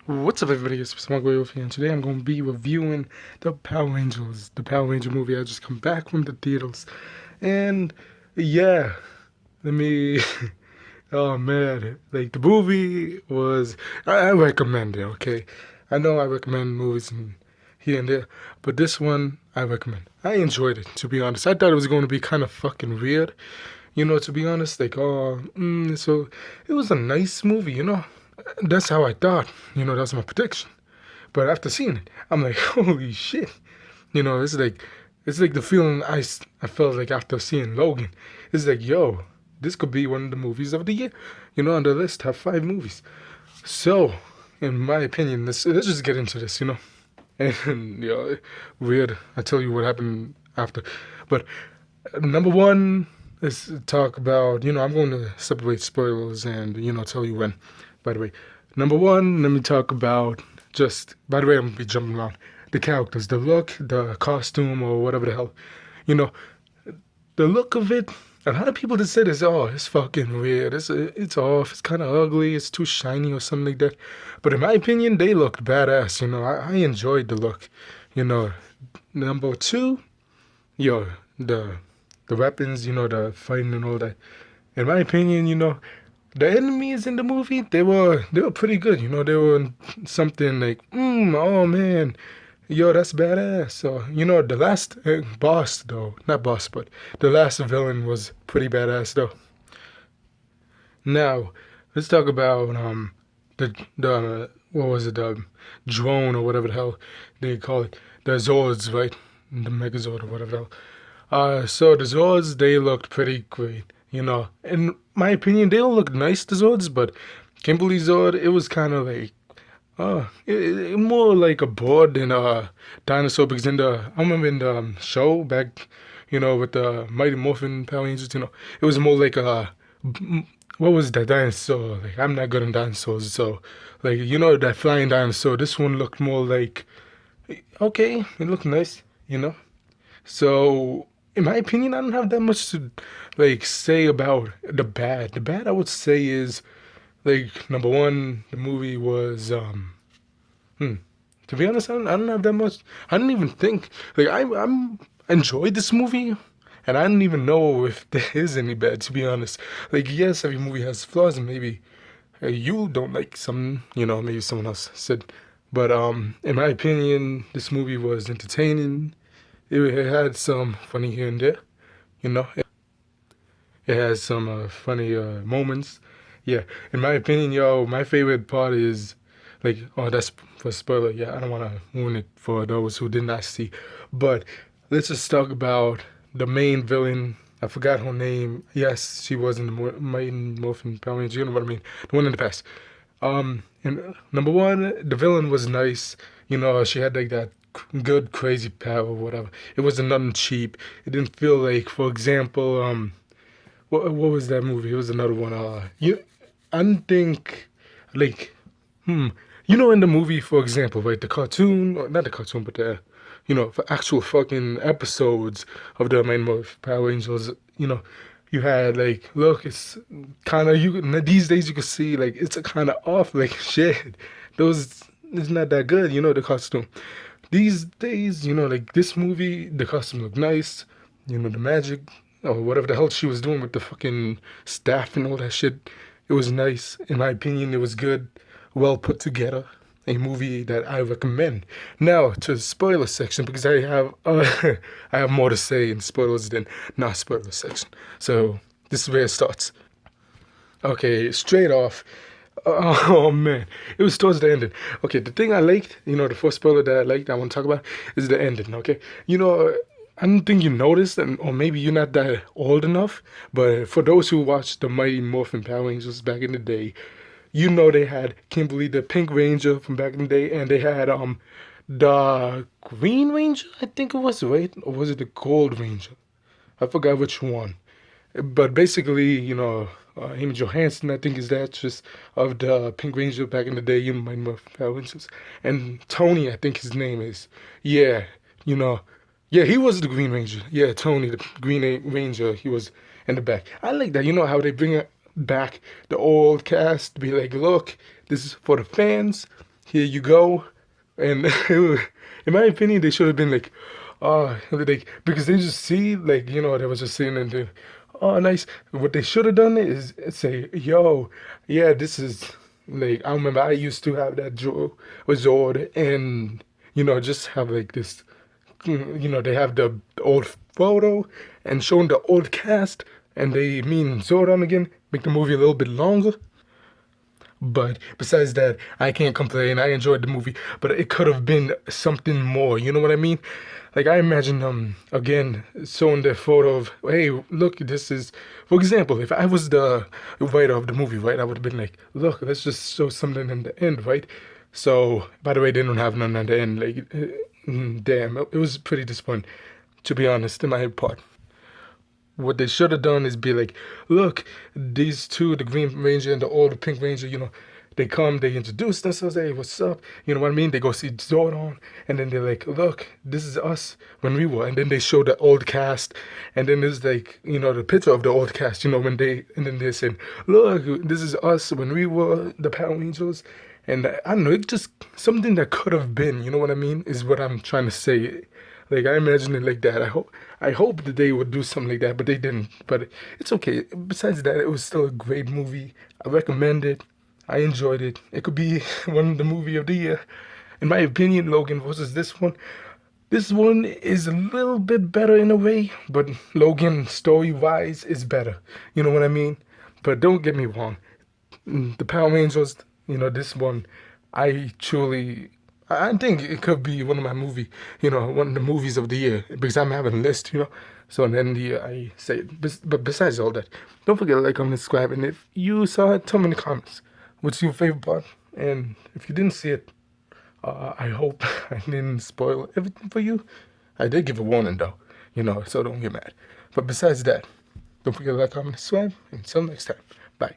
What's up, everybody? It's Smugglers with you, and today I'm going to be reviewing the Power Rangers, the Power Ranger movie. I just come back from the theaters, and yeah, let me. Oh man, like the movie was. I recommend it. Okay, I know I recommend movies and here and there, but this one I recommend. I enjoyed it, to be honest. I thought it was going to be kind of fucking weird, to be honest. So it was a nice movie. That's how I thought. That's my prediction. But after seeing it, I'm like, holy shit. It's like the feeling I felt like after seeing Logan. It's like, yo, this could be one of the movies of the year. On the list, top five movies. So, in my opinion, let's just get into this. And, weird. I tell you what happened after. But number one, let's talk about, I'm going to separate spoilers and, tell you when. By the way, number one, let me talk about by the way, I'm going to be jumping around. The characters, the look, the costume, or whatever the hell. You know, the look of it, a lot of people just say this, oh, it's fucking weird. It's off. It's kind of ugly. It's too shiny or something like that. But in my opinion, they looked badass. I enjoyed the look. You know, number two, yo, the the weapons, the fighting and all that. In my opinion, the enemies in the movie they were pretty good. They were something like, oh man, yo, that's badass. So the last boss though, not boss, but the last villain was pretty badass though. Now let's talk about the what was it, the drone or whatever the hell they call it, the Zords, right? The Megazord or whatever the hell. So the Zords, they looked pretty great. In my opinion, they all look nice, the Zords, but Kimberly Zord, it was kind of like, more like a board than a dinosaur because I remember in the show back, with the Mighty Morphin Power Rangers, it was more like what was that dinosaur? Like, I'm not good in dinosaurs, so, like, that flying dinosaur, this one looked more like, okay, it looked nice, you know? So, in my opinion, I don't have that much to like say about the bad. The bad I would say is like number one, the movie was hmm. To be honest, I don't have that much. I didn't even think like I'm enjoyed this movie, and I didn't even know if there is any bad. To be honest, like yes, every movie has flaws, and maybe you don't like some. Maybe someone else said, but in my opinion, this movie was entertaining. It had some funny here and there. You know, it has some funny moments. Yeah, in my opinion, yo, my favorite part is like, oh, that's for spoiler. Yeah, I don't want to ruin it for those who did not see. But let's just talk about the main villain. I forgot her name. Yes, she was in the Mighty Morphin Power Rangers. You know what I mean? The one in the past. And number one, the villain was nice. She had like that good crazy power, whatever. It wasn't nothing cheap. It didn't feel like, for example, what was that movie? It was another one. I don't think like hmm. In the movie, for example, right, the cartoon, or not the cartoon, but for actual fucking episodes of the main Power Rangers, you had like, look, it's kind of these days you can see like it's a kind of off, like shit. Those it's not that good, the costume. These days, like this movie, the costume looked nice. The magic or whatever the hell she was doing with the fucking staff and all that shit. It was nice. In my opinion, it was good, well put together. A movie that I recommend. Now to the spoiler section because I have I have more to say in spoilers than not spoiler section. So this is where it starts. Okay, straight off. Oh man, it was towards the ending. Okay, the thing I liked, the first spoiler that I liked, I want to talk about is the ending. Okay, I don't think you noticed, or maybe you're not that old enough, but for those who watched the Mighty Morphin Power Rangers back in the day, they had Kimberly, the Pink Ranger from back in the day, and they had the Green Ranger, I think it was, right? Or was it the Gold Ranger? I forgot which one. But basically, Amy Johansson, I think, is the actress of the Pink Ranger back in the day. You might know Power Rangers. And Tony, I think his name is. Yeah, you know. Yeah, he was the Green Ranger. Yeah, Tony, the Ranger, he was in the back. I like that. You know how they bring back the old cast to be like, look, this is for the fans. here you go. And in my opinion, they should have been like, oh, like because they just see like they was just sitting and they, oh nice. What they should have done is say, yo, yeah, this is like I remember I used to have that Joe with Zord and just have like this. They have the old photo and showing the old cast, and they mean Zordon again, make the movie a little bit longer. But besides that, I can't complain. I enjoyed the movie, but it could have been something more. You know what I mean? Like I imagine again showing the photo of, hey, look, this is, for example, if I was the writer of the movie, right, I would have been like, look, let's just show something in the end, right? So by the way, they don't have none at the end. Like, damn, it was pretty disappointing, to be honest, in my part. What they should have done is be like, look, these two, the Green Ranger and the old Pink Ranger, they come, they introduce themselves, hey, what's up? You know what I mean? They go see Zordon, and then they're like, look, this is us when we were. And then they show the old cast, and then there's like, the picture of the old cast, when they, and then they said, look, this is us when we were the Power Rangers. And I don't know, it's just something that could have been, you know what I mean? Is what I'm trying to say. Like I imagine it like that. I hope that they would do something like that, but they didn't. But it's okay. Besides that, it was still a great movie. I recommend it. I enjoyed it. It could be one of the movie of the year. In my opinion, Logan versus this one. This one is a little bit better in a way, but Logan story wise is better. You know what I mean? But don't get me wrong. The Power Rangers, this one, I truly, I think it could be one of my movie, one of the movies of the year because I'm having a list. So in the end of the year, I say it. But besides all that, don't forget to like, comment, subscribe, and if you saw it, tell me in the comments what's your favorite part. And if you didn't see it, I hope I didn't spoil everything for you. I did give a warning though, so don't get mad. But besides that, don't forget to like, comment, subscribe, and until next time, bye.